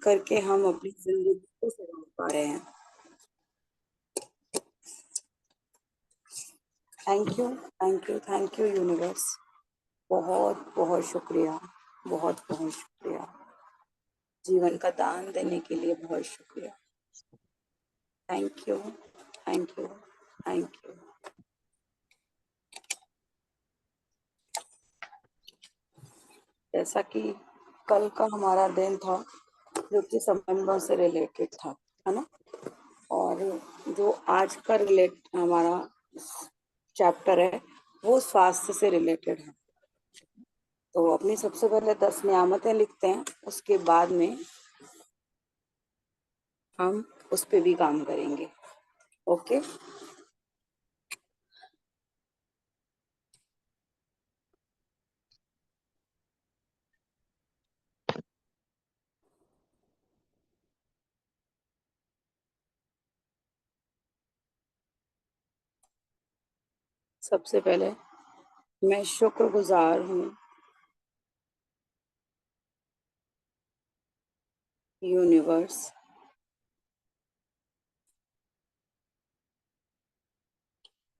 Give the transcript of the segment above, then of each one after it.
करके हम अपनी जिंदगी को सजा पा रहे हैं। Thank you, thank you, thank you universe. बहुत बहुत शुक्रिया, बहुत बहुत शुक्रिया। जीवन का दान देने के लिए बहुत शुक्रिया। Thank you, thank you, thank you. जैसा कि कल का हमारा दिन था जो कि संबंधों से रिलेटेड था, है ना। और जो आज का रिलेट हमारा चैप्टर है वो स्वास्थ्य से रिलेटेड है। तो अपनी सबसे पहले 10 नियामतें लिखते हैं, उसके बाद में हम उस पे भी काम करेंगे। ओके। सबसे पहले मैं शुक्रगुजार हूँ यूनिवर्स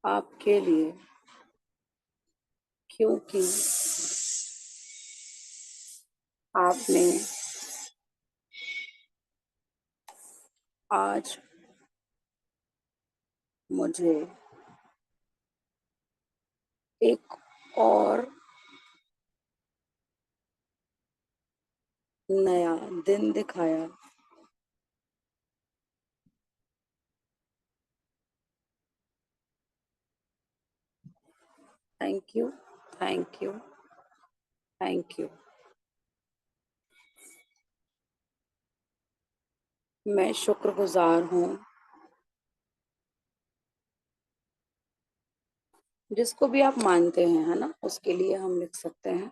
आपके लिए, क्योंकि आपने आज मुझे एक और नया दिन दिखाया। Thank you, thank you, thank you. मैं शुक्रगुजार हूँ, जिसको भी आप मानते हैं, है ना, उसके लिए हम लिख सकते हैं।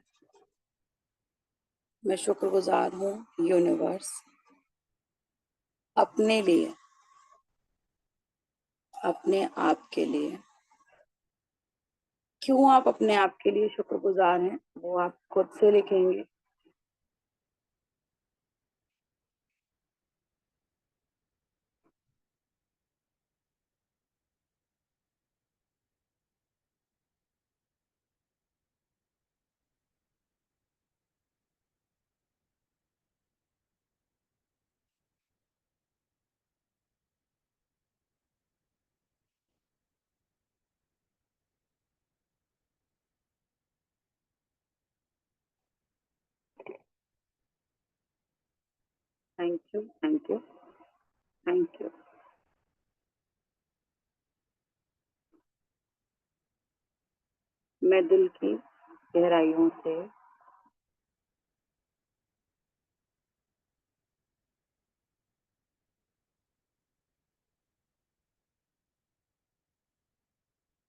मैं शुक्रगुजार हूँ यूनिवर्स अपने लिए, अपने आप के लिए। क्यों आप अपने आप के लिए शुक्रगुजार हैं वो आप खुद से लिखेंगे। Thank you, thank you, thank you. मैं दिल की गहराइयों से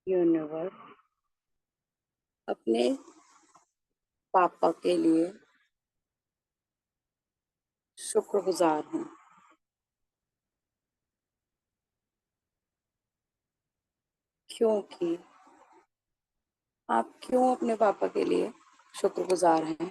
यूनिवर्स अपने पापा के लिए शुक्रगुजार हूँ, क्योंकि आप क्यों अपने पापा के लिए शुक्रगुजार हैं।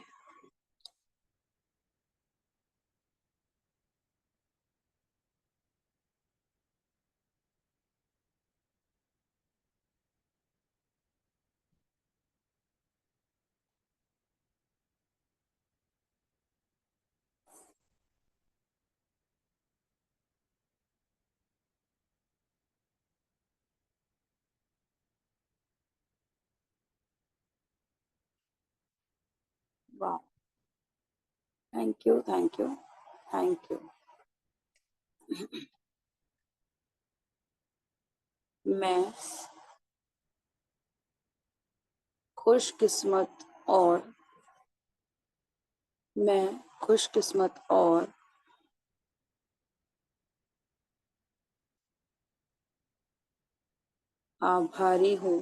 वाह। Thank you, thank you, thank you. मैं खुशकिस्मत और मैं खुशकिस्मत और आभारी हूँ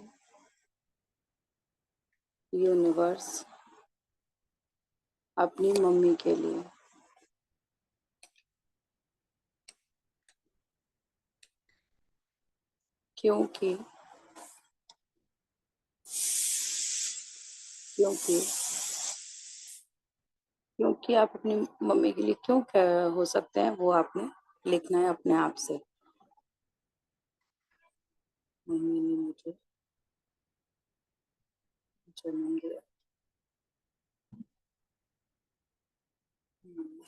यूनिवर्स अपनी मम्मी के लिए, क्योंकि क्योंकि कि आप अपनी मम्मी के लिए क्यों हो सकते हैं, वो आपने लिखना है अपने आप से। मम्मी ने मुझे जन्म दिया। हम्म,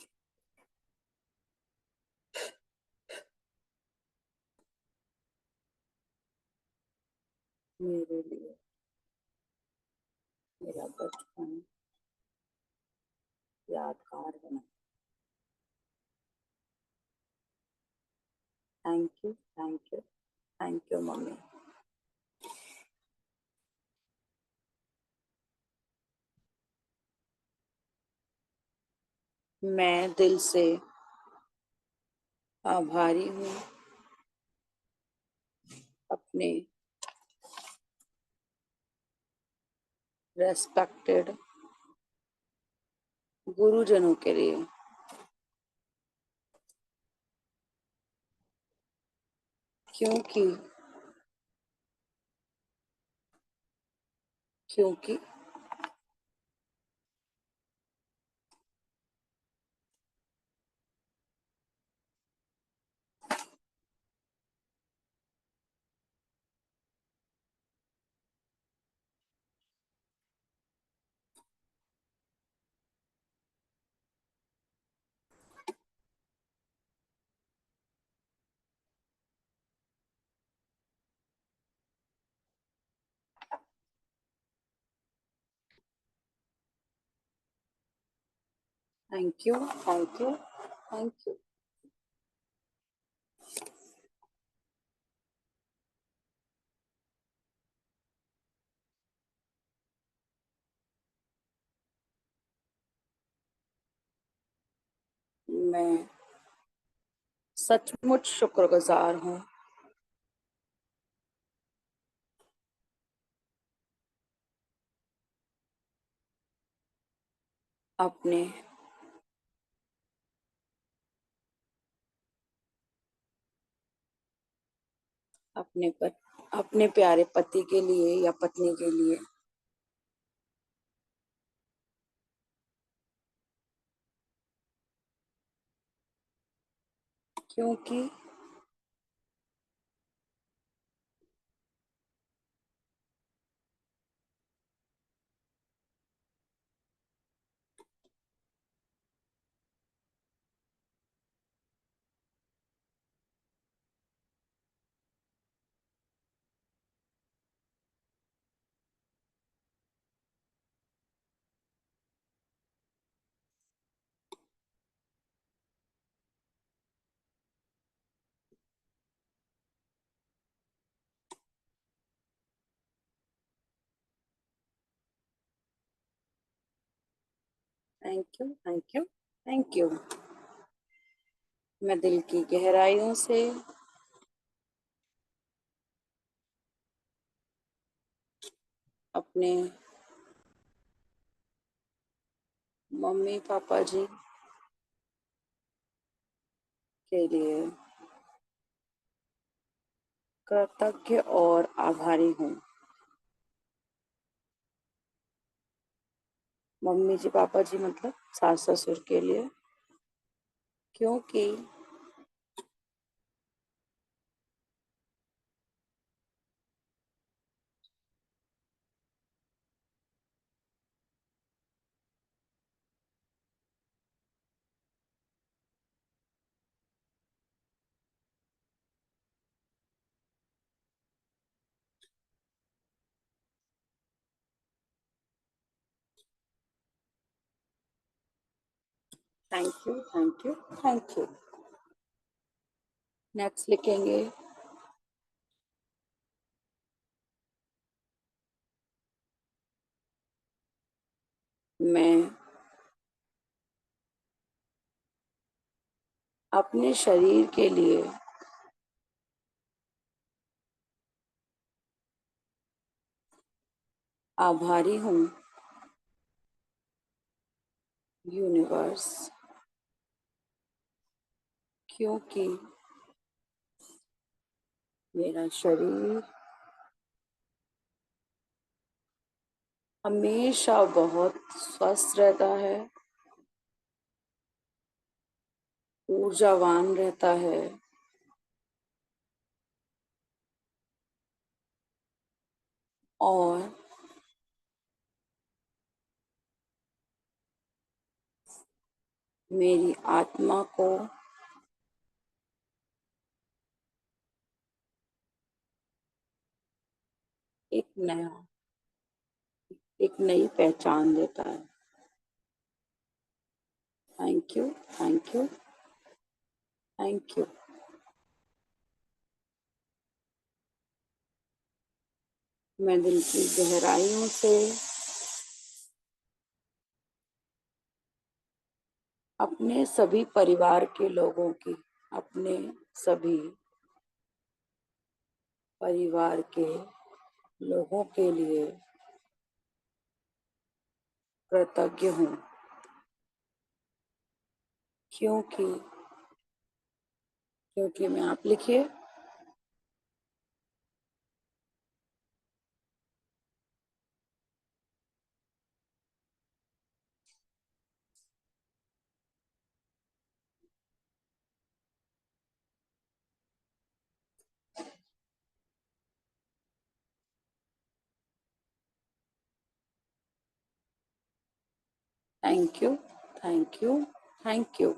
मेरे लिए मेरा बचपन यादगार बना। Thank you, thank you, thank you mummy. मैं दिल से आभारी हूँ अपने रेस्पेक्टेड गुरुजनों के लिए, क्योंकि क्योंकि thank you, thank you, thank you. मैं सचमुच शुक्रगुजार हूँ अपने अपने प्यारे पति के लिए या पत्नी के लिए, क्योंकि thank you, thank you, thank you. मैं दिल की गहराइयों से अपने मम्मी पापा जी के लिए कृतज्ञ और आभारी हूँ। मम्मी जी पापा जी मतलब सास ससुर के लिए, क्योंकि thank you, thank you, thank you. Next लिखेंगे, मैं अपने शरीर के लिए आभारी हूँ यूनिवर्स, क्योंकि मेरा शरीर हमेशा बहुत स्वस्थ रहता है ऊर्जावान रहता है और मेरी आत्मा को एक नया एक नई पहचान देता है। Thank you, thank you, thank you. मैं दिल की गहराइयों से अपने सभी परिवार के लोगों की अपने सभी परिवार के लोगों के लिए कृतज्ञ हूँ, क्योंकि क्योंकि मैं आप लिखिए। Thank you, thank you, thank you.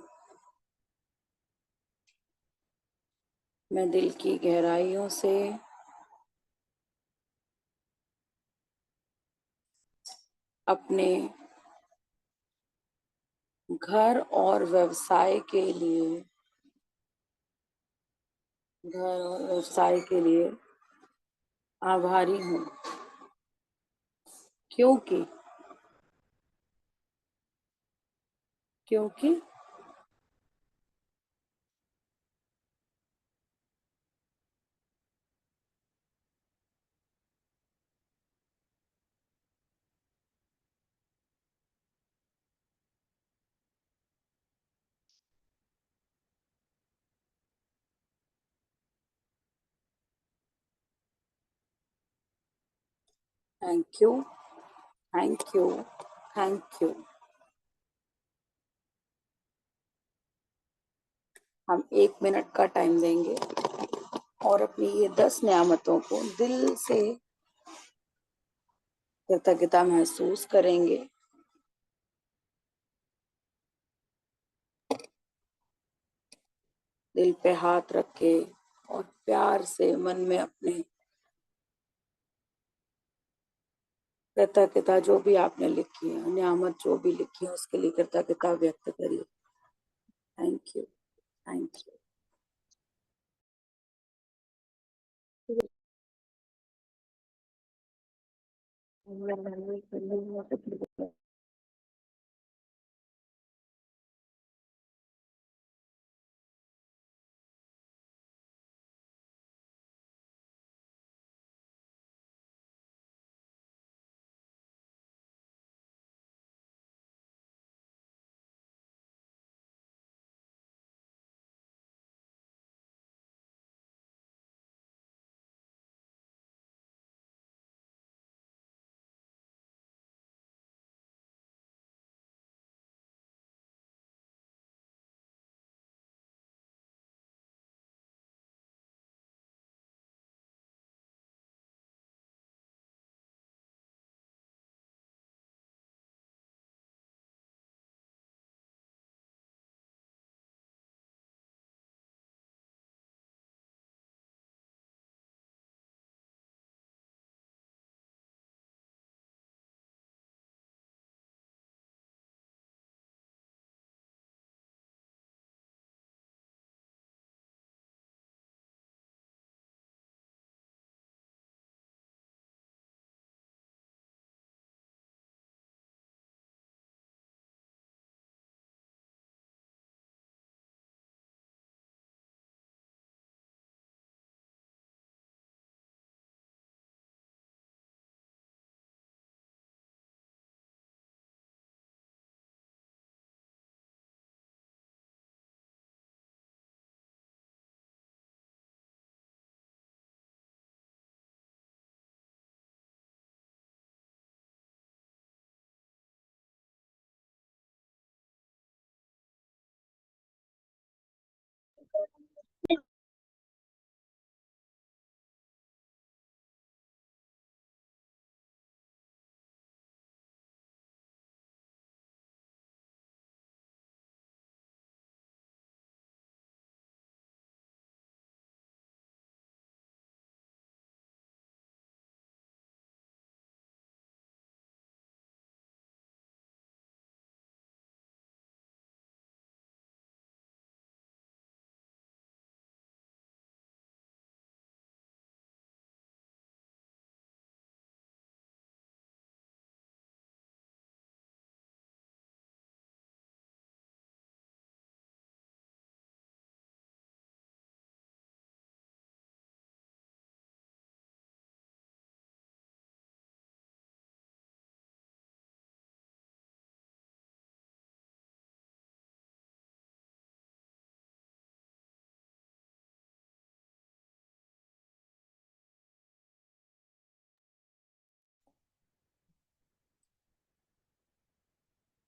मैं दिल की गहराइयों से अपने घर और व्यवसाय के लिए आभारी हूँ, क्योंकि क्योंकि thank you, thank you, thank you. हम 1 मिनट का टाइम देंगे और अपनी ये 10 नियामतों को दिल से कृतज्ञता महसूस करेंगे। दिल पे हाथ रख के और प्यार से मन में अपने कृतज्ञता जो भी आपने लिखी है, नियामत जो भी लिखी है, उसके लिए कृतज्ञता व्यक्त करिए। Thank you, thank you.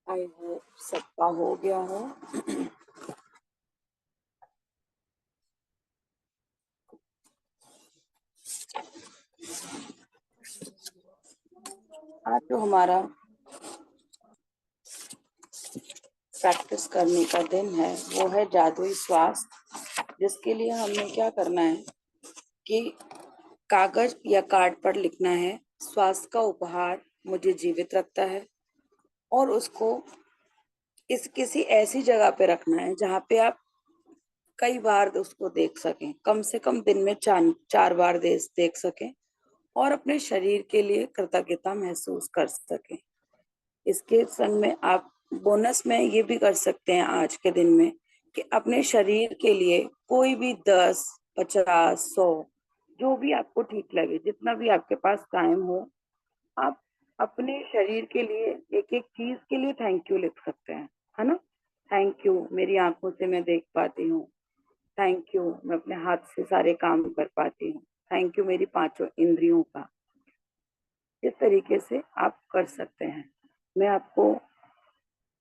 I hope सबका हो गया हो। आज जो हमारा प्रैक्टिस करने का दिन है वो है जादुई श्वास, जिसके लिए हमें क्या करना है कि कागज या कार्ड पर लिखना है, श्वास का उपहार मुझे जीवित रखता है, और उसको इस किसी ऐसी जगह पे रखना है जहाँ पे आप कई बार उसको देख सकें, कम से कम दिन में चार बार देख सकें, और अपने शरीर के लिए कृतज्ञता महसूस कर सकें। इसके संग में आप बोनस में ये भी कर सकते हैं आज के दिन में कि अपने शरीर के लिए कोई भी 10, 50, 100, जो भी आपको ठीक लगे, जितना भी आपके पास टाइम हो, आप अपने शरीर के लिए एक एक चीज के लिए थैंक यू लिख सकते हैं, है ना। थैंक यू, मेरी आंखों से मैं देख पाती हूँ। थैंक यू, मैं अपने हाथ से सारे काम कर पाती हूँ। थैंक यू मेरी पांचों इंद्रियों का। इस तरीके से आप कर सकते हैं। मैं आपको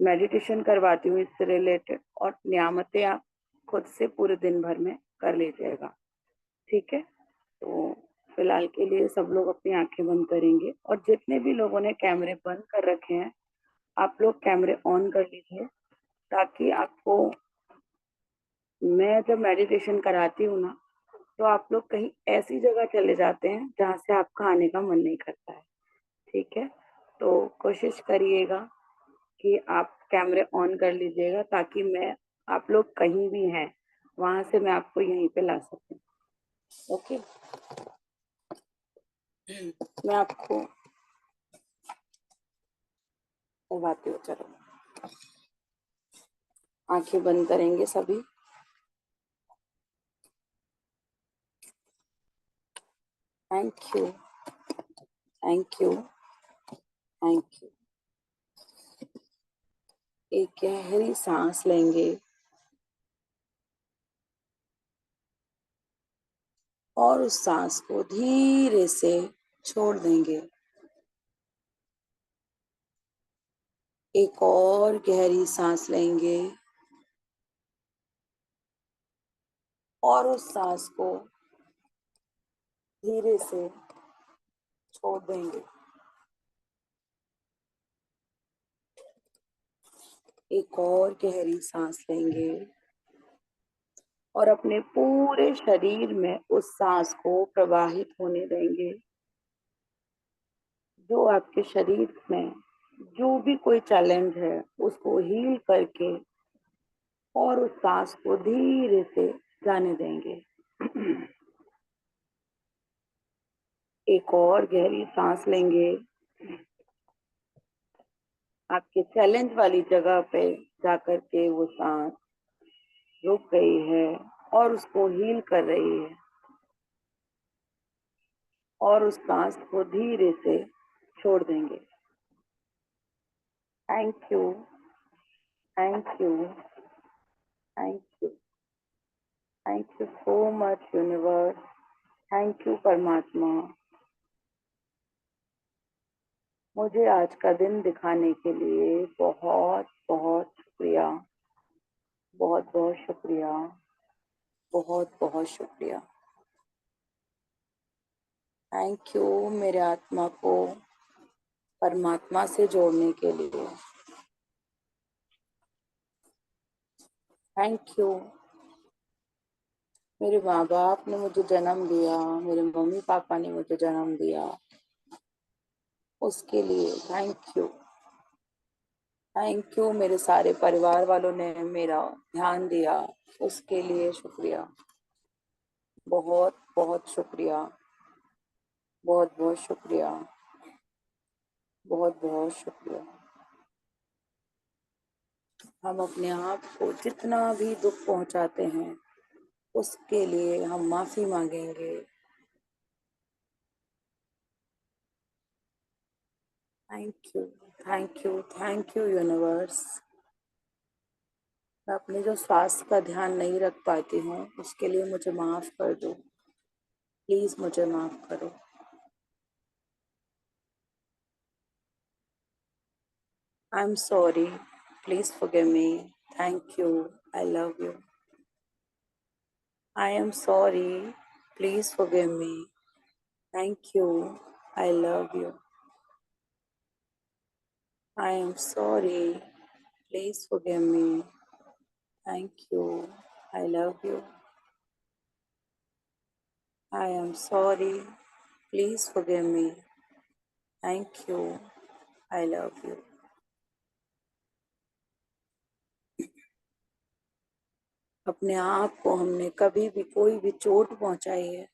मेडिटेशन करवाती हूँ इससे रिलेटेड, और नियामतें आप खुद से पूरे दिन भर में कर लीजिएगा, ठीक है। तो फिलहाल के लिए सब लोग अपनी आंखें बंद करेंगे, और जितने भी लोगों ने कैमरे बंद कर रखे हैं, आप लोग कैमरे ऑन कर लीजिए, ताकि आपको, मैं जब मेडिटेशन कराती हूँ ना, तो आप लोग कहीं ऐसी जगह चले जाते हैं जहाँ से आपका आने का मन नहीं करता है, ठीक है। तो कोशिश करिएगा कि आप कैमरे ऑन कर लीजिएगा, ताकि मैं, आप लोग कहीं भी हैं वहां से मैं आपको यहीं पे ला सकूं। ओके। मैं आपको करवाती हूँ, चलो। आंखें बंद करेंगे सभी। Thank you, thank you, thank you. एक गहरी सांस लेंगे, और उस सांस को धीरे से छोड़ देंगे। एक और गहरी सांस लेंगे, और उस सांस को धीरे से छोड़ देंगे। एक और गहरी सांस लेंगे, और अपने पूरे शरीर में उस सांस को प्रवाहित होने देंगे। जो आपके शरीर में जो भी कोई चैलेंज है उसको हील करके, और उस सांस को धीरे से जाने देंगे। एक और गहरी सांस लेंगे, आपके चैलेंज वाली जगह पे जाकर के वो सांस रुक गई है और उसको हील कर रही है, और उस सांस को धीरे से छोड़ देंगे। Thank you, thank you, thank you, thank you so much universe. Thank you परमात्मा, मुझे आज का दिन दिखाने के लिए बहुत बहुत शुक्रिया, बहुत बहुत शुक्रिया, बहुत बहुत शुक्रिया। थैंक यू मेरे आत्मा को परमात्मा से जोड़ने के लिए। थैंक यू मेरे माँ बाप ने मुझे जन्म दिया, मेरे मम्मी पापा ने मुझे जन्म दिया, उसके लिए थैंक यू। थैंक यू मेरे सारे परिवार वालों ने मेरा ध्यान दिया, उसके लिए शुक्रिया। बहुत बहुत शुक्रिया, बहुत बहुत शुक्रिया, बहुत बहुत शुक्रिया। हम अपने आप को जितना भी दुख पहुंचाते हैं उसके लिए हम माफी मांगेंगे। Thank you, thank you, thank you universe. मैं अपने जो स्वास्थ्य का ध्यान नहीं रख पाती हूँ उसके लिए मुझे माफ कर दो, प्लीज मुझे माफ करो। I'm sorry. Please forgive me. Thank you. I love you. I am sorry. Please forgive me. Thank you. I love you. I am sorry. Please forgive me. Thank you. I love you. I am sorry. Please forgive me. Thank you. I love you. अपने आप को हमने कभी भी कोई भी चोट पहुंचाई है,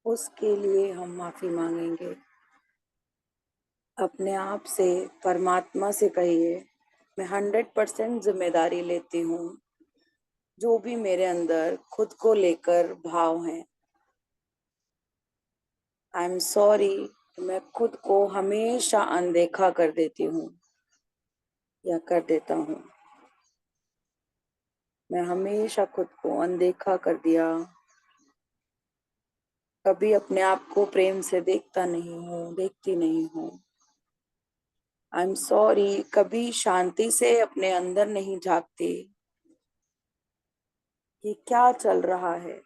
उसके लिए हम माफी मांगेंगे। अपने आप से, परमात्मा से कहिए, मैं 100% जिम्मेदारी लेती हूँ जो भी मेरे अंदर खुद को लेकर भाव हैं। आई एम सॉरी, मैं खुद को हमेशा अनदेखा कर देती हूँ या कर देता हूँ। मैं हमेशा खुद को अनदेखा कर दिया, कभी अपने आप को प्रेम से देखता नहीं हूँ, देखती नहीं हूँ। आई एम सॉरी, कभी शांति से अपने अंदर नहीं झांकती कि क्या चल रहा है।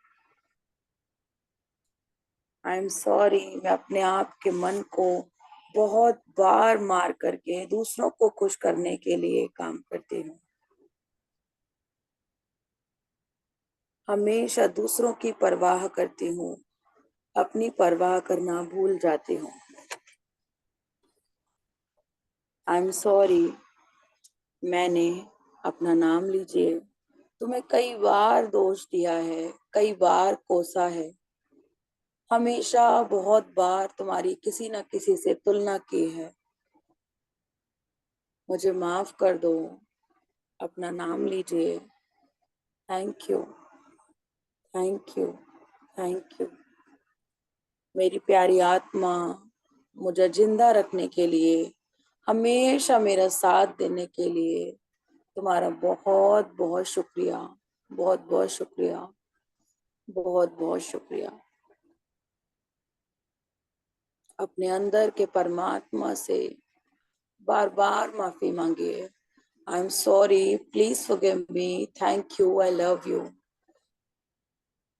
आई एम सॉरी, मैं अपने आप के मन को बहुत बार मार करके दूसरों को खुश करने के लिए काम करती हूँ। हमेशा दूसरों की परवाह करती हूँ, अपनी परवाह करना भूल जाती हूँ। आई एम सॉरी, मैंने, अपना नाम लीजिए, तुम्हें कई बार दोष दिया है, कई बार कोसा है, हमेशा बहुत बार तुम्हारी किसी न किसी से तुलना की है। मुझे माफ कर दो। अपना नाम लीजिए। Thank you, thank you, thank you. मेरी प्यारी आत्मा, मुझे जिंदा रखने के लिए, हमेशा मेरा साथ देने के लिए तुम्हारा बहुत बहुत शुक्रिया, बहुत बहुत शुक्रिया, बहुत बहुत शुक्रिया। अपने अंदर के परमात्मा से बार बार माफी मांगिए। I am sorry, please forgive me, thank you, I love you.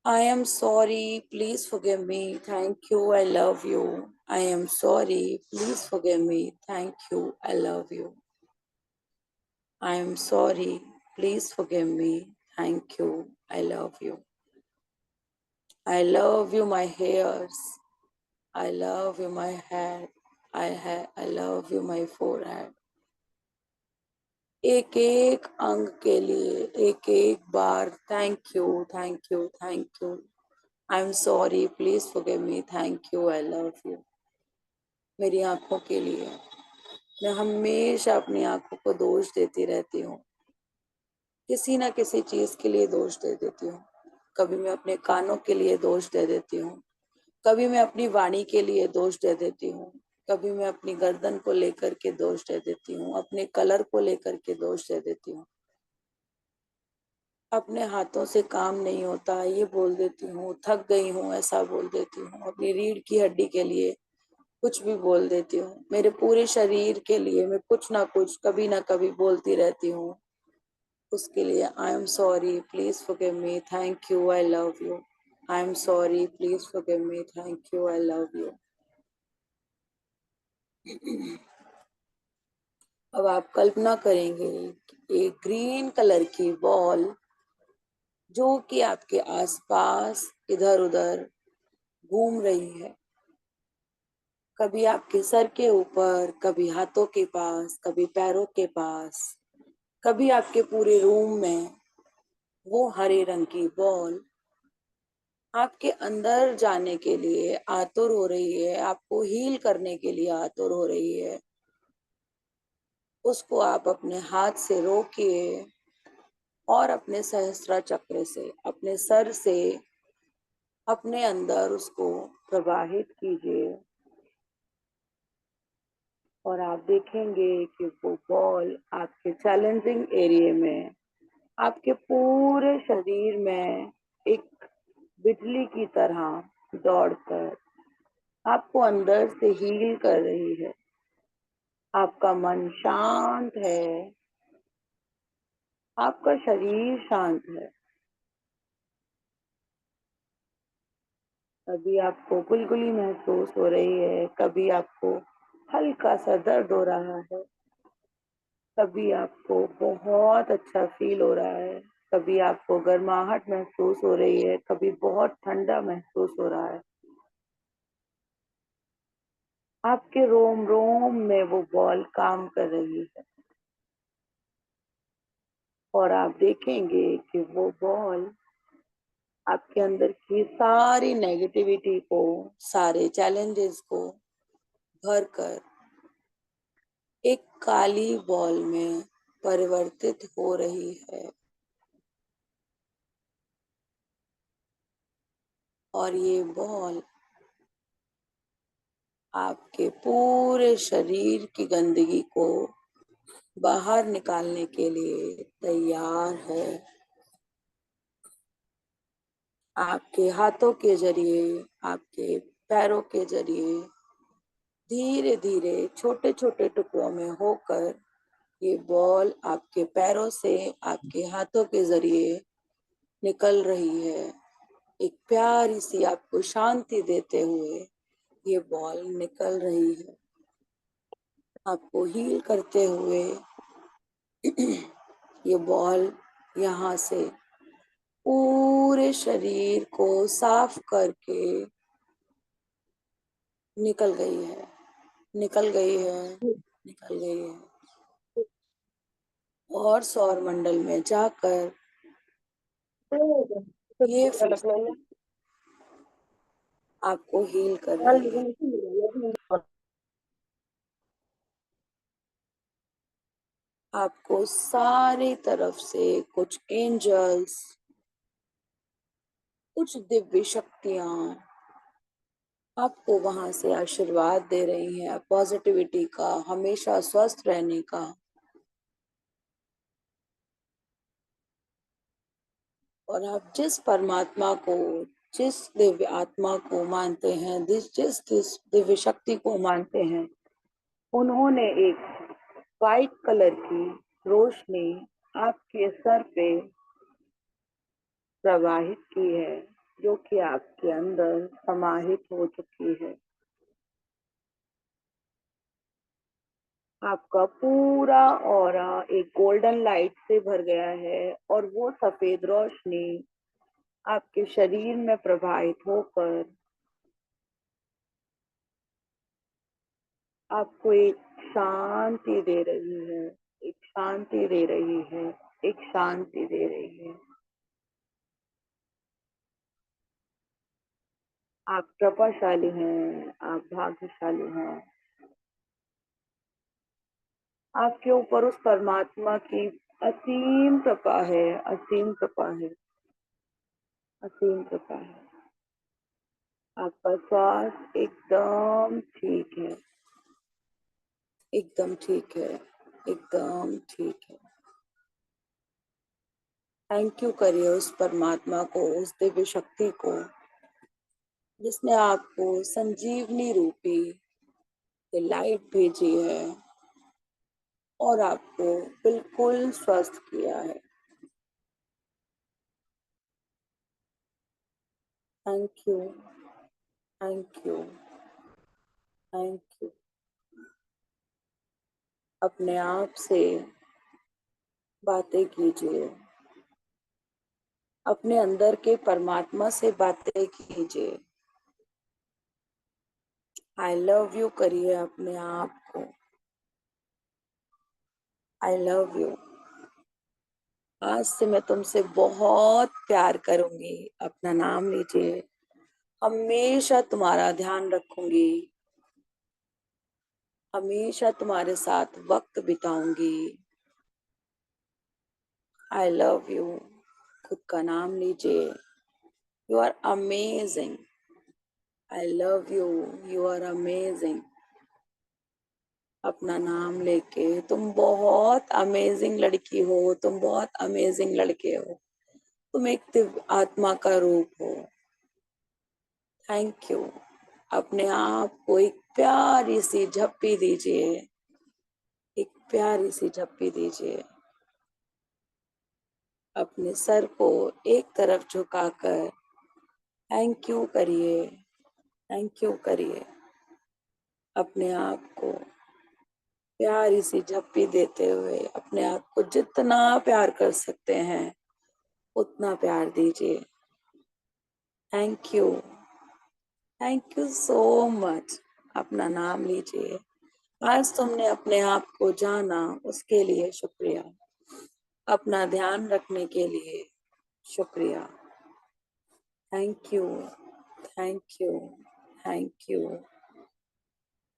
I am sorry, please forgive me. Thank you, I love you. I am sorry, please forgive me. Thank you, I love you. I am sorry, please forgive me. Thank you, I love you. I love you, my hairs. I love you, my head. I love you, my forehead. एक एक अंग के लिए एक एक बार thank you, thank you, thank you. I am sorry, please forgive me, thank you, I love you. मेरी आंखों के लिए मैं हमेशा अपनी आंखों को दोष देती रहती हूँ, किसी ना किसी चीज के लिए दोष दे देती हूँ। कभी मैं अपने कानों के लिए दोष दे देती हूँ, कभी मैं अपनी वाणी के लिए दोष दे देती हूँ, कभी मैं अपनी गर्दन को लेकर के दोष दे देती हूँ, अपने कलर को लेकर के दोष दे देती हूँ। अपने हाथों से काम नहीं होता ये बोल देती हूँ, थक गई हूँ ऐसा बोल देती हूँ, अपनी रीढ़ की हड्डी के लिए कुछ भी बोल देती हूँ, मेरे पूरे शरीर के लिए मैं कुछ ना कुछ कभी ना कभी बोलती रहती हूँ। उसके लिए आई am sorry, please forgive me, thank you, I love you. I am sorry, please forgive me, thank you, I love you. अब आप कल्पना करेंगे कि एक ग्रीन कलर की बॉल जो कि आपके आसपास इधर उधर घूम रही है, कभी आपके सर के ऊपर, कभी हाथों के पास, कभी पैरों के पास, कभी आपके पूरे रूम में। वो हरे रंग की बॉल आपके अंदर जाने के लिए आतुर हो रही है, आपको हील करने के लिए आतुर हो रही है। उसको आप अपने हाथ से रोकिए और अपने सहस्त्र चक्र से, अपने सर से अपने अंदर उसको प्रवाहित कीजिए और आप देखेंगे कि वो बॉल आपके चैलेंजिंग एरिया में, आपके पूरे शरीर में एक बिजली की तरह दौड़कर आपको अंदर से हील कर रही है। आपका मन शांत है, आपका शरीर शांत है। कभी आपको गुलगुली महसूस हो रही है, कभी आपको हल्का सा दर्द हो रहा है, कभी आपको बहुत अच्छा फील हो रहा है, कभी आपको गर्माहट महसूस हो रही है, कभी बहुत ठंडा महसूस हो रहा है। आपके रोम रोम में वो बॉल काम कर रही है और आप देखेंगे कि वो बॉल आपके अंदर की सारी नेगेटिविटी को, सारे चैलेंजेस को भरकर एक काली बॉल में परिवर्तित हो रही है। और ये बॉल आपके पूरे शरीर की गंदगी को बाहर निकालने के लिए तैयार है। आपके हाथों के जरिए, आपके पैरों के जरिए धीरे धीरे छोटे छोटे टुकड़ों में होकर ये बॉल आपके पैरों से, आपके हाथों के जरिए निकल रही है। एक प्यारी सी आपको शांति देते हुए ये बॉल निकल रही है, आपको हील करते हुए। ये बॉल यहाँ से पूरे शरीर को साफ करके निकल गई है, निकल गई है, निकल गई है और सौर मंडल में जाकर ये फिर से आपको हील कर रही है। आपको सारी तरफ से कुछ एंजल्स, कुछ दिव्य शक्तियां आपको वहां से आशीर्वाद दे रही हैं, पॉजिटिविटी का, हमेशा स्वस्थ रहने का। और आप जिस परमात्मा को, जिस दिव्य आत्मा को मानते हैं, जिस दिव्य शक्ति को मानते हैं, उन्होंने एक वाइट कलर की रोशनी आपके सर पे प्रवाहित की है, जो कि आपके अंदर समाहित हो चुकी है। आपका पूरा ऑरा एक गोल्डन लाइट से भर गया है और वो सफेद रोशनी आपके शरीर में प्रवाहित होकर आपको एक शांति दे रही है, एक शांति दे रही है, एक शांति दे रही है। आप कृपाशाली हैं, आप भाग्यशाली हैं। आपके ऊपर उस परमात्मा की असीम कृपा है, असीम कृपा है, असीम कृपा है। आपका स्वास्थ्य एकदम ठीक है, एकदम ठीक है, एकदम ठीक है। थैंक यू करिए उस परमात्मा को, उस दिव्य शक्ति को, जिसने आपको संजीवनी रूपी ये लाइट भेजी है और आपको बिल्कुल स्वस्थ किया है। Thank you, thank you, thank you. अपने आप से बातें कीजिए, अपने अंदर के परमात्मा से बातें कीजिए। आई लव यू करिए अपने आप को। आई लव यू। आज से मैं तुमसे बहुत प्यार करूंगी। अपना नाम लीजिए। हमेशा तुम्हारा ध्यान रखूंगी, हमेशा तुम्हारे साथ वक्त बिताऊंगी। आई लव यू। खुद का नाम लीजिए। You are amazing. I love you. You are amazing. अपना नाम लेके तुम बहुत अमेजिंग लड़की हो, तुम बहुत अमेजिंग लड़के हो, तुम एक दिव्य आत्मा का रूप हो। Thank you. अपने आप को एक प्यारी सी झप्पी दीजिए एक प्यारी सी झप्पी दीजिए। अपने सर को एक तरफ झुकाकर थैंक यू करिए, थैंक यू करिए। अपने आप को प्यारी सी झप्पी देते हुए अपने आप को जितना प्यार कर सकते हैं उतना प्यार दीजिए। Thank you, thank you so much. अपना नाम लीजिए। आज तुमने अपने आप को जाना, उसके लिए शुक्रिया। अपना ध्यान रखने के लिए शुक्रिया। Thank you, thank you, thank you.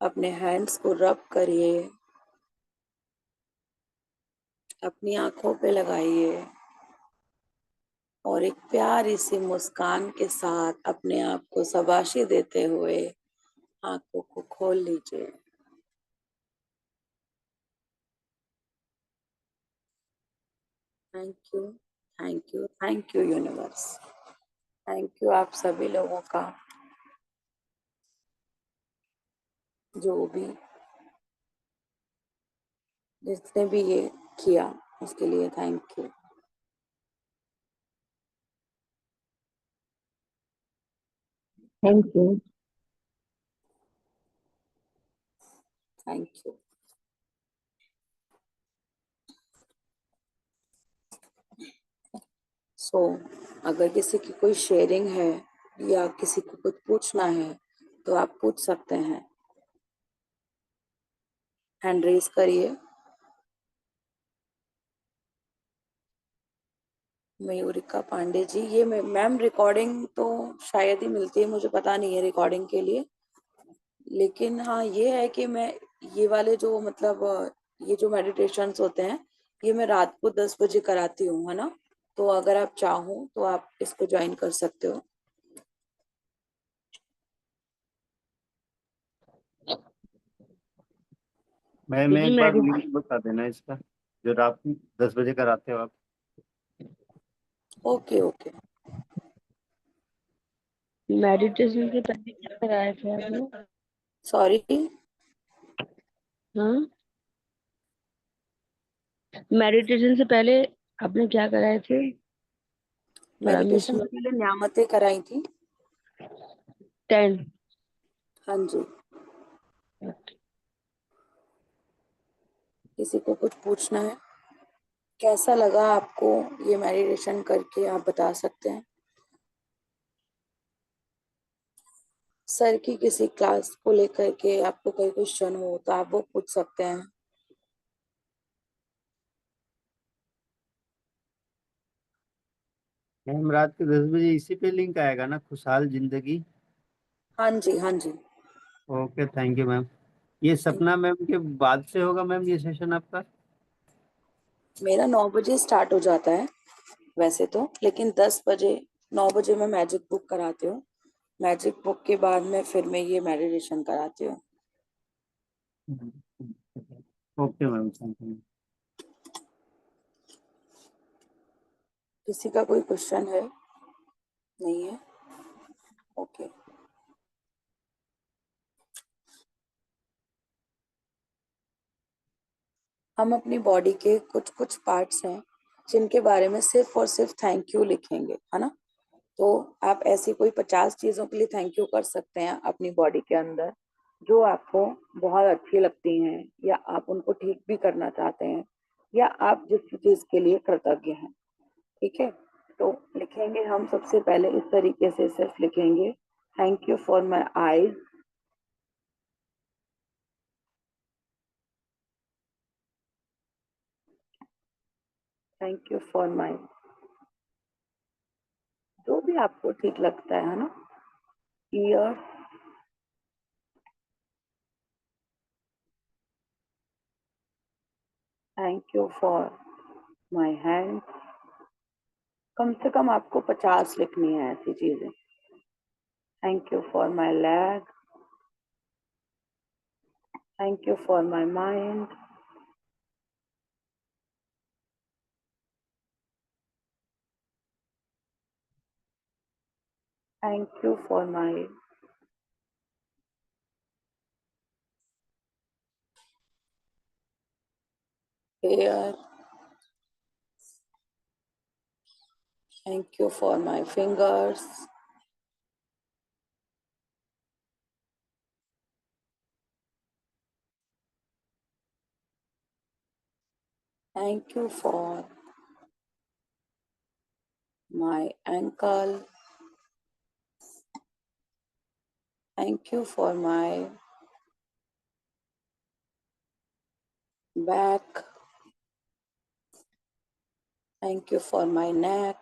अपने हैंड्स को रब करिए, अपनी आंखों पे लगाइए और एक प्यारी सी मुस्कान के साथ अपने आप को शाबाशी देते हुए आंखों को खोल लीजिए। Thank you, thank you, thank you universe. Thank you आप सभी लोगों का जो भी जिसने भी ये किया उसके लिए thank you, thank you. Thank you. So अगर किसी की कोई शेयरिंग है या किसी को कुछ पूछना है तो आप पूछ सकते हैं। हैंड रेज करिए। मयूरिका पांडे जी, ये मैम रिकॉर्डिंग तो शायद ही मिलती है, मुझे पता नहीं है रिकॉर्डिंग के लिए। लेकिन हाँ ये है कि मैं ये वाले जो मतलब ये जो मेडिटेशंस होते हैं ये मैं रात को 10 बजे कराती हूँ, है ना। तो अगर आप चाहो तो आप इसको ज्वाइन कर सकते हो। मैं दीदी एक बार मेडि लिंक बता देना इसका, जो रात में 10 बजे कराते हो आप। Okay okay. मेडिटेशन के पहले क्या कराए थे आपने? सॉरी। हाँ, मेडिटेशन से पहले आपने क्या कराए थे? थोड़ा मिस मेडिटेशन हुआ। से पहले न्यामतें कराई थी। 10। हाँ जी। किसी को कुछ पूछना है? कैसा लगा आपको ये मेडिटेशन करके, आप बता सकते हैं। सर की किसी क्लास को लेकर के आपको कोई क्वेश्चन हो तो आप वो पूछ सकते हैं। मैम रात के 10 बजे इसी पे लिंक आएगा ना, खुशहाल जिंदगी। हाँ जी, हाँ जी। Okay, thank you ma'am. ये थैंक सपना मैम के बाद से होगा मैम ये सेशन आपका? मेरा 9 बजे स्टार्ट हो जाता है वैसे तो, लेकिन 10 बजे, 9 बजे मैं मैजिक बुक कराती हूँ। मैजिक बुक के बाद में फिर मैं ये मेडिटेशन कराती हूँ। Okay ma'am, thank you. किसी का कोई क्वेश्चन है? नहीं है? ओके। हम अपनी बॉडी के कुछ कुछ पार्ट्स हैं जिनके बारे में सिर्फ और सिर्फ थैंक यू लिखेंगे, है ना। तो आप ऐसी कोई 50 चीजों के लिए थैंक यू कर सकते हैं अपनी बॉडी के अंदर जो आपको बहुत अच्छी लगती हैं या आप उनको ठीक भी करना चाहते हैं या आप जिस चीज के लिए कृतज्ञ हैं। ठीक है। तो लिखेंगे हम सबसे पहले इस तरीके से सिर्फ लिखेंगे, thank you for my eyes, thank you for my, जो भी आपको ठीक लगता है ना, ear, thank you for my hand. कम से कम आपको 50 लिखनी है ऐसी चीजें। Thank you for my leg, thank you for my mind, thank you for my hair. Thank you for my fingers. Thank you for my ankle. Thank you for my back. Thank you for my neck.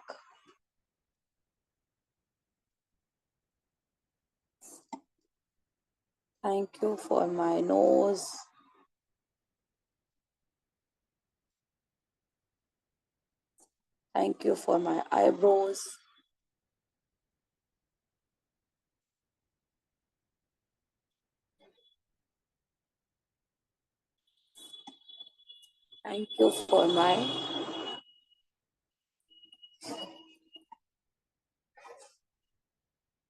Thank you for my nose. Thank you for my eyebrows. Thank you for my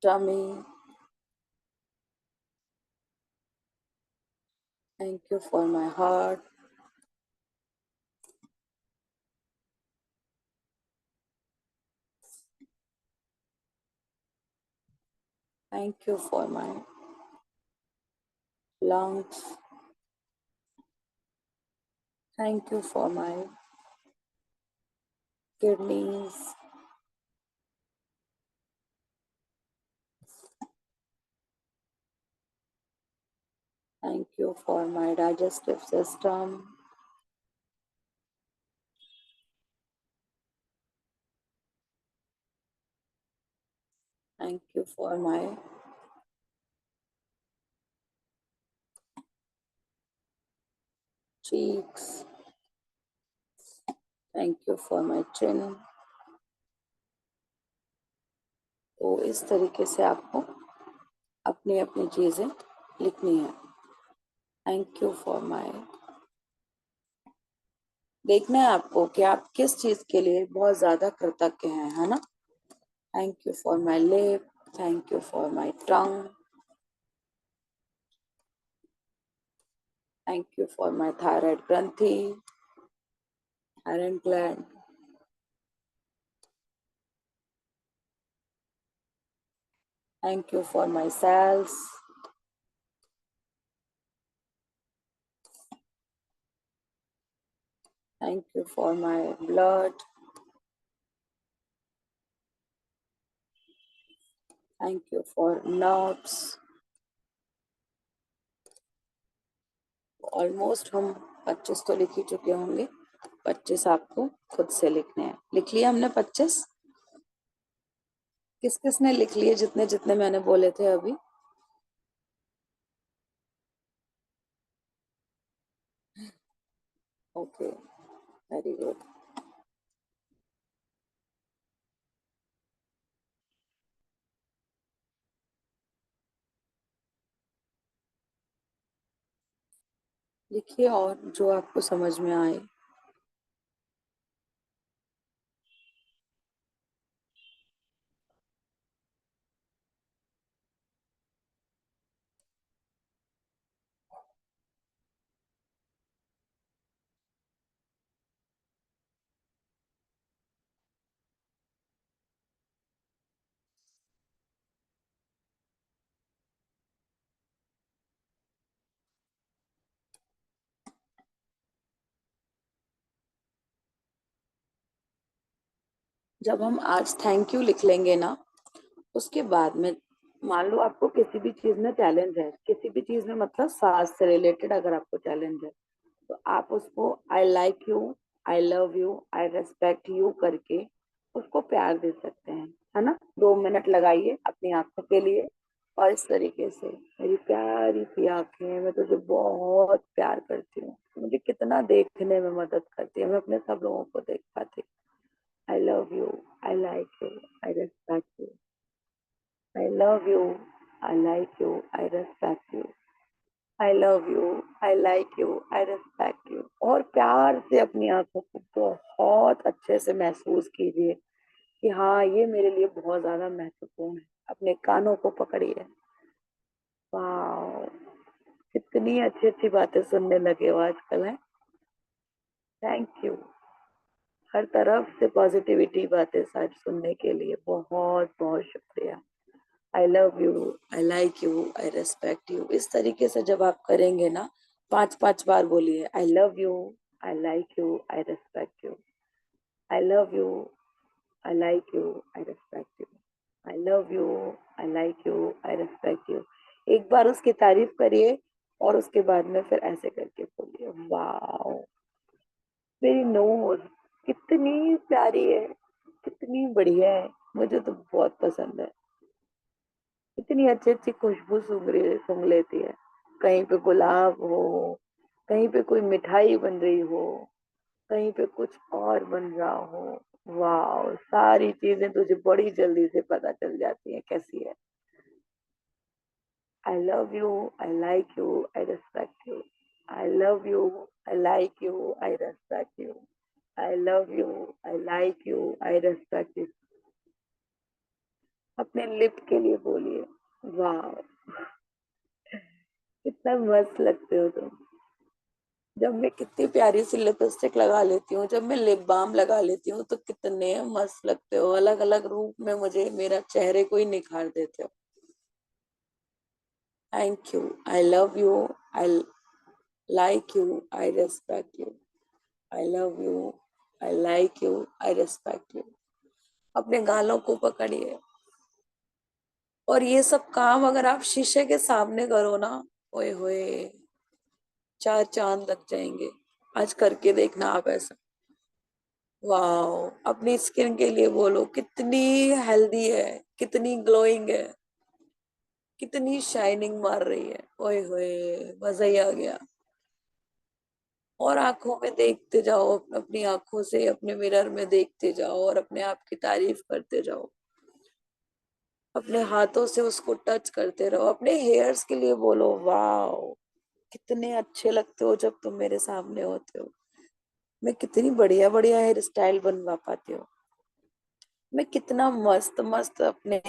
tummy. Thank you for my heart. Thank you for my lungs. Thank you for my kidneys. Thank you for my digestive system. Thank you for my cheeks. Thank you for my chin. तो इस तरीके से आपको अपनी अपनी चीजें लिखनी है. Thank you for my. देखना है आपको कि आप किस चीज के लिए बहुत ज्यादा कृतज्ञ हैं, है ना. Thank you for my lip. Thank you for my tongue. Thank you for my thyroid ग्रंथि, thyroid gland. Thank you for my cells. Thank you for my blood. Thank you for nerves. Almost हम 25 तो लिख ही चुके होंगे. 25 आपको खुद से लिखने हैं. लिख लिया हमने 25. किस किसने लिख लिए जितने जितने मैंने बोले थे अभी. Okay, very good. लिखिए और जो आपको समझ में आए. जब हम आज थैंक यू लिख लेंगे ना, उसके बाद में मान लो आपको किसी भी चीज में चैलेंज है, किसी भी चीज में मतलब सांस से रिलेटेड अगर आपको चैलेंज है, तो आप उसको I like you, I love you, I respect you करके उसको प्यार दे सकते हैं, है ना. 2 मिनट लगाइए अपनी आंखों के लिए और इस तरीके से, मेरी प्यारी सी आंखें, मैं तुझे बहुत प्यार करती हूँ, मुझे कितना देखने में मदद करती है, मैं अपने सब लोगों को देख पाती. आई love you, I like you, I respect you. I love you, I like you, I respect you. I love you, I like you, I respect you. और प्यार से अपनी आंखों को बहुत अच्छे से महसूस कीजिए कि हाँ ये मेरे लिए बहुत ज्यादा महत्वपूर्ण है. अपने कानों को पकड़िए. वाह, कितनी अच्छी अच्छी बातें सुनने लगे हो आजकल है. थैंक यू हर तरफ से पॉजिटिविटी बातें सच सुनने के लिए बहुत बहुत शुक्रिया। आई love you, I like you, I respect you, इस तरीके से जब आप करेंगे ना, 5-5 बार बोलिए, आई love you, I like you, I respect you, I love you, I like you, I respect you, I love you, I like you, I respect you. एक बार उसकी तारीफ करिए और उसके बाद में फिर ऐसे करके बोलिए, वाओ मेरी नोज कितनी प्यारी है, कितनी बढ़िया है, मुझे तो बहुत पसंद है, इतनी अच्छी अच्छी खुशबू सूंघ लेती है। कहीं पे गुलाब हो, कहीं पे कोई मिठाई बन रही हो, कहीं पे कुछ और बन रहा हो, वाह सारी चीजें तुझे बड़ी जल्दी से पता चल जाती है कैसी है। आई love you, I like you, I respect you, I love you, I like you, I respect you, I love you, I like you, I respect you. अपने लिप के लिए बोलिए, वाह कितना मस्त लगते हो तुम। जब मैं कितनी प्यारी सी लिपस्टिक लगा लेती हूँ, जब मैं लिप बाम लगा लेती हूँ, तो कितने मस्त लगते हो, अलग अलग रूप में मुझे मेरा चेहरे को ही निखार देते हो। Thank you, I love you, I like you, I respect you, I love you, I like you, I respect you. अपने गालों को पकड़िए और ये सब काम अगर आप शीशे के सामने करो ना, ओए होए 4 चांद लग जाएंगे। आज करके देखना आप ऐसा, वाओ अपनी स्किन के लिए बोलो कितनी हेल्दी है, कितनी ग्लोइंग है, कितनी शाइनिंग मार रही है, ओए होए मजा ही आ गया। और आंखों में देखते जाओ, अपनी आंखों से अपने मिरर में देखते जाओ और अपने आप की तारीफ करते जाओ, अपने हाथों से उसको टच करते रहो। अपने हेयर्स के लिए बोलो, वाओ कितने अच्छे लगते हो जब तुम मेरे सामने होते हो, मैं कितनी बढ़िया बढ़िया हेयर स्टाइल बनवा पाती हूँ, मैं कितना मस्त मस्त अपने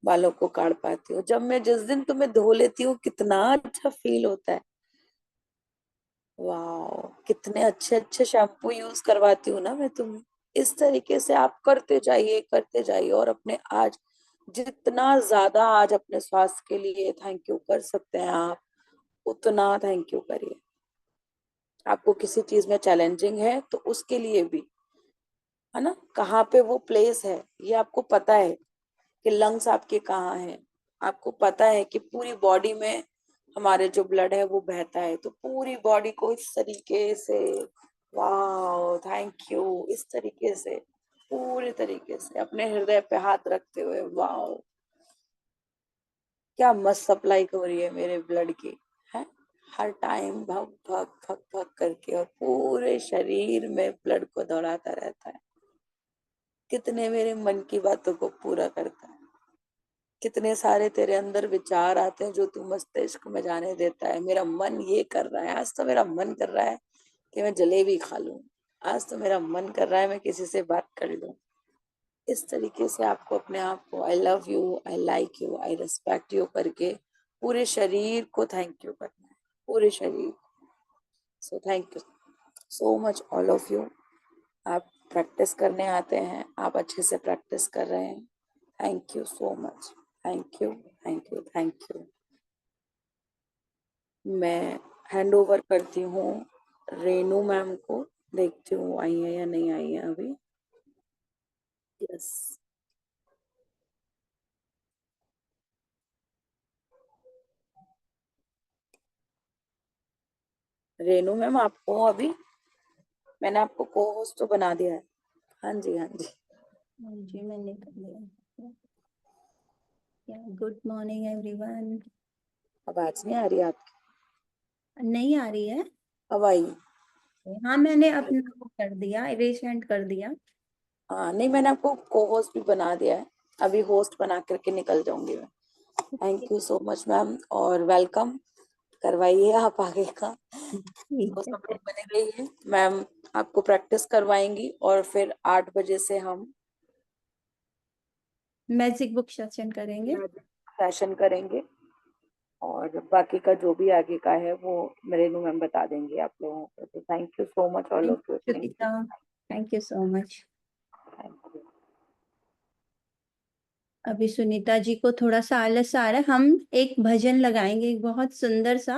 बालों को काट पाती हूँ, जब मैं जिस दिन तुम्हें धो लेती हूँ कितना अच्छा फील होता है। वाह कितने अच्छे अच्छे शैम्पू यूज करवाती हूँ ना मैं तुम्हें। इस तरीके से आप करते जाइए और अपने आज जितना ज्यादा आज अपने स्वास्थ्य के लिए थैंक यू कर सकते हैं आप, उतना थैंक यू करिए। आपको किसी चीज में चैलेंजिंग है तो उसके लिए भी, है ना, कहाँ पे वो प्लेस है ये आपको पता है, कि लंग्स आपके कहाँ हैं, आपको पता है कि पूरी बॉडी में हमारे जो ब्लड है वो बहता है, तो पूरी बॉडी को इस तरीके से, वाह थैंक यू, इस तरीके से पूरे तरीके से अपने हृदय पे हाथ रखते हुए, वाह क्या मस्त सप्लाई हो रही है मेरे ब्लड की, है हर टाइम भग भग भग भग करके, और पूरे शरीर में ब्लड को दौड़ाता रहता है, कितने मेरे मन की बातों को पूरा करता है, कितने सारे तेरे अंदर विचार आते हैं जो तू मस्तिष्क में जाने देता है। मेरा मन ये कर रहा है, आज तो मेरा मन कर रहा है कि मैं जलेबी खा लूं, आज तो मेरा मन कर रहा है मैं किसी से बात कर लूं। इस तरीके से आपको अपने आप को आई love you, I like you, I respect you करके पूरे शरीर को थैंक यू करना है, पूरे शरीर। So thank you so much all of you. आप प्रैक्टिस करने आते हैं, आप अच्छे से प्रैक्टिस कर रहे हैं, thank you so much, thank you thank you thank you. मैं हैंड ओवर करती हूँ रेनू मैम को, देखती हूँ आई है या नहीं आई है अभी। यस रेनू मैम आपको अभी मैंने आपको को होस्ट तो बना दिया है। हाँ जी हाँ जी। जी मैंने कर लिया। Good morning everyone. आवाज नहीं आ रही आपकी? नहीं आ रही है? अब आई? हाँ मैंने अपना वो कर दिया, इरेज हैंड कर दिया। हाँ नहीं मैंने आपको को होस्ट भी बना दिया है, अभी होस्ट बना करके निकल जाऊंगी मैं। Thank you so much ma'am और वेलकम, करवाइए आप आगे का। तो ठीक है, सब लोग बने रहिए, मैम आपको प्रैक्टिस करवाएंगी और फिर 8 बजे से हम मैजिक बुक सेशन करेंगे। सेशन करेंगे और बाकी का जो भी आगे का है वो रेनू मैम बता देंगे आप लोगों को। तो thank you so much all of you. Shrutika, thank you so much. Thank you. अभी सुनीता जी को थोड़ा सा आलस आ रहा है, हम एक भजन लगाएंगे एक बहुत सुंदर सा,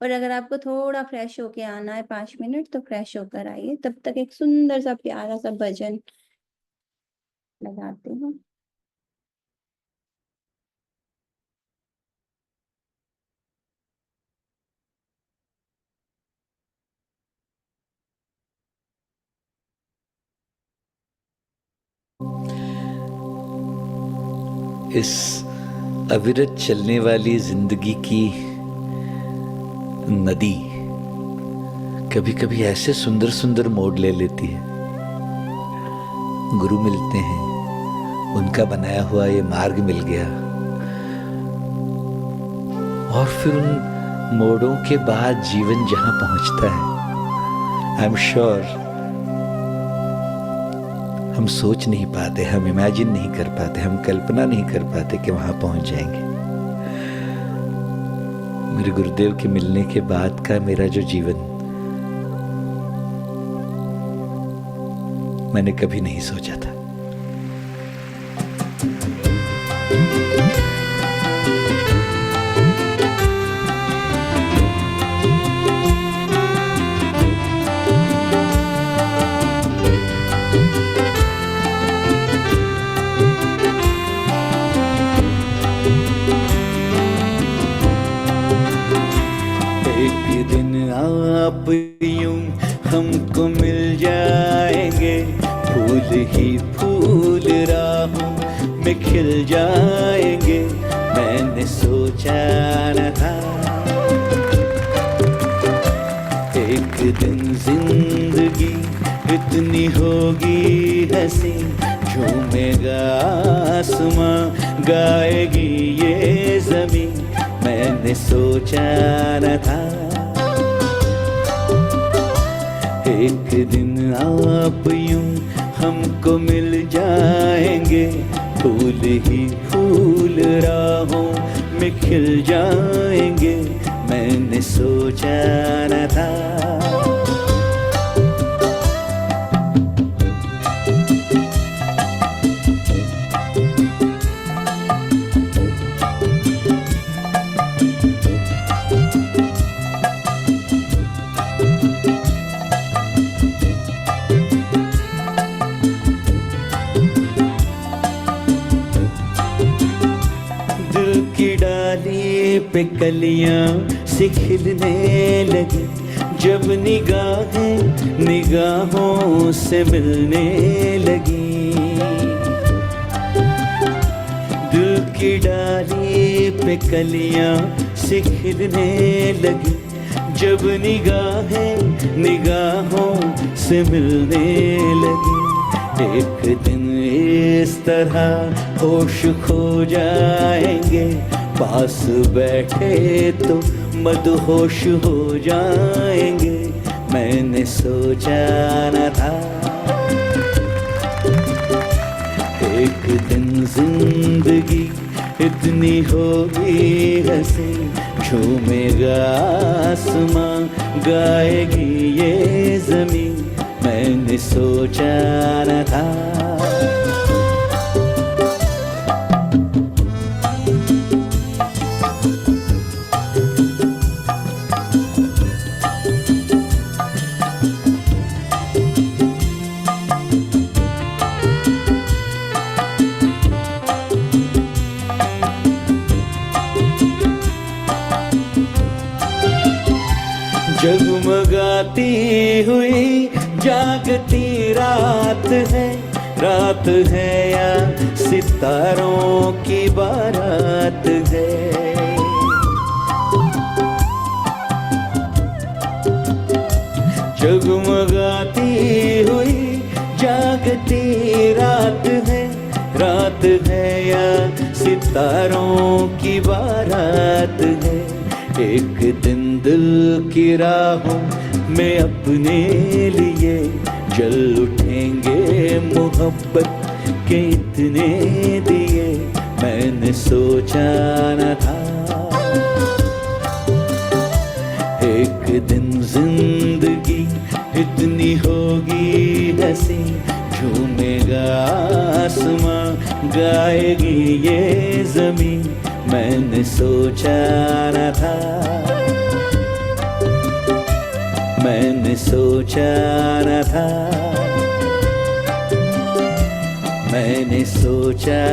और अगर आपको थोड़ा फ्रेश होके आना है 5 मिनट तो फ्रेश होकर आइए, तब तक एक सुंदर सा प्यारा सा भजन लगाते हैं। इस अविरत चलने वाली जिंदगी की नदी कभी कभी ऐसे सुंदर सुंदर मोड़ ले लेती है। गुरु मिलते हैं, उनका बनाया हुआ ये मार्ग मिल गया, और फिर उन मोड़ों के बाद जीवन जहां पहुंचता है, आई एम श्योर हम सोच नहीं पाते, हम इमेजिन नहीं कर पाते, हम कल्पना नहीं कर पाते कि वहां पहुंच जाएंगे। मेरे गुरुदेव के मिलने के बाद का मेरा जो जीवन, मैंने कभी नहीं सोचा था। एक दिन आप यूं हमको मिल जाएंगे, फूल ही फूल राहों में खिल जाएंगे। मैंने सोचा न था एक दिन जिंदगी इतनी होगी हंसी, झूमेगा आसमां, गाएगी ये जमीन। मैंने सोचा न था एक दिन आप यूं हमको मिल जाएंगे, फूल ही फूल राहों में खिल जाएंगे। मैंने सोचा न था। पे कलियां सी खिलने लगी, जब निगाहें निगाहों से मिलने लगी। दिल की डाली पे कलियां सी खिलने लगी, जब निगाहें निगाहों से मिलने लगी। एक दिन इस तरह होश खो जाएंगे, पास बैठे तो मदहोश हो जाएंगे। मैंने सोचा न था एक दिन जिंदगी इतनी होगी हंसी, झूमेगा आसमां, गाएगी ये जमीन। मैंने सोचा न था। जगमगाती हुई जागती रात है, रात है या सितारों की बारात है। जगमगाती हुई जागती रात है, रात है या सितारों की बारात है। एक दिन दिल की राहों में अपने लिए जल उठेंगे मोहब्बत के इतने दिए। मैंने सोचा न था दिन जिंदगी इतनी होगी हंसी, झूमेगा आसमां, गाएगी ये जमीन। मैंने सोचा न था, मैंने सोचा न था, मैंने सोचा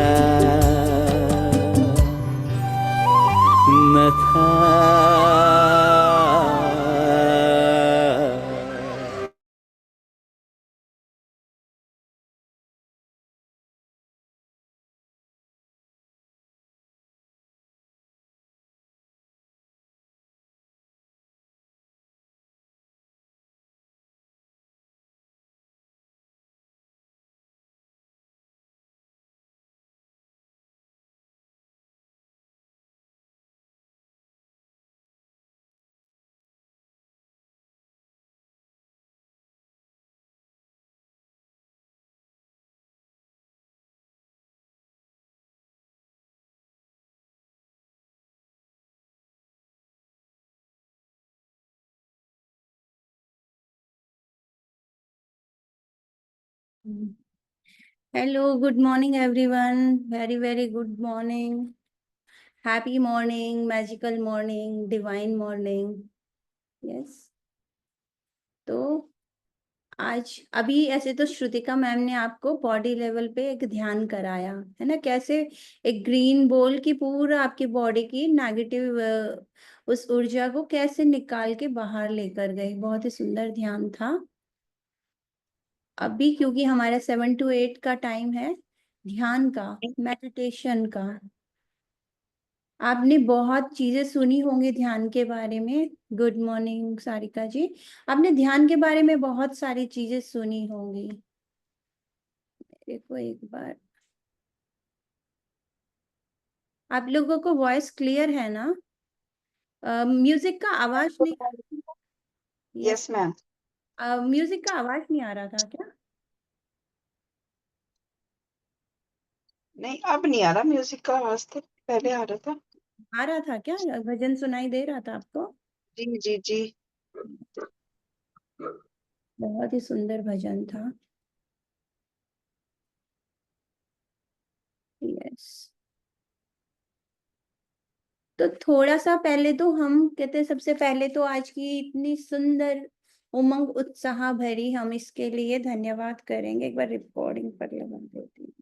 न था। Hello, good morning everyone, very very good morning, happy morning, magical morning, divine morning. Yes, तो आज अभी ऐसे तो श्रुतिका मैम ने आपको बॉडी लेवल पे एक ध्यान कराया है ना, कैसे एक ग्रीन बॉल की पूरा आपकी बॉडी की नेगेटिव उस ऊर्जा को कैसे निकाल के बाहर लेकर गए। बहुत ही सुंदर ध्यान था। अभी क्योंकि हमारा 7 to 8 का टाइम है ध्यान का, मेडिटेशन का। आपने बहुत चीजें सुनी होंगी ध्यान के बारे में। गुड मॉर्निंग सारिका जी, आपने ध्यान के बारे में बहुत सारी चीजें सुनी होंगी। देखो एक बार, आप लोगों को वॉइस क्लियर है ना? म्यूजिक का आवाज नहीं? Yes ma'am. म्यूजिक का आवाज नहीं आ रहा था क्या? नहीं, अब नहीं आ रहा म्यूजिक का आवाज, तो पहले आ रहा था। आ रहा था क्या? भजन सुनाई दे रहा था आपको? जी जी जी। बहुत ही सुंदर भजन था। यस, तो थोड़ा सा पहले तो हम कहते हैं, सबसे पहले तो आज की इतनी सुंदर उमंग उत्साह भरी, हम इसके लिए धन्यवाद करेंगे। एक बार रिकॉर्डिंग पर लगा देती हूँ।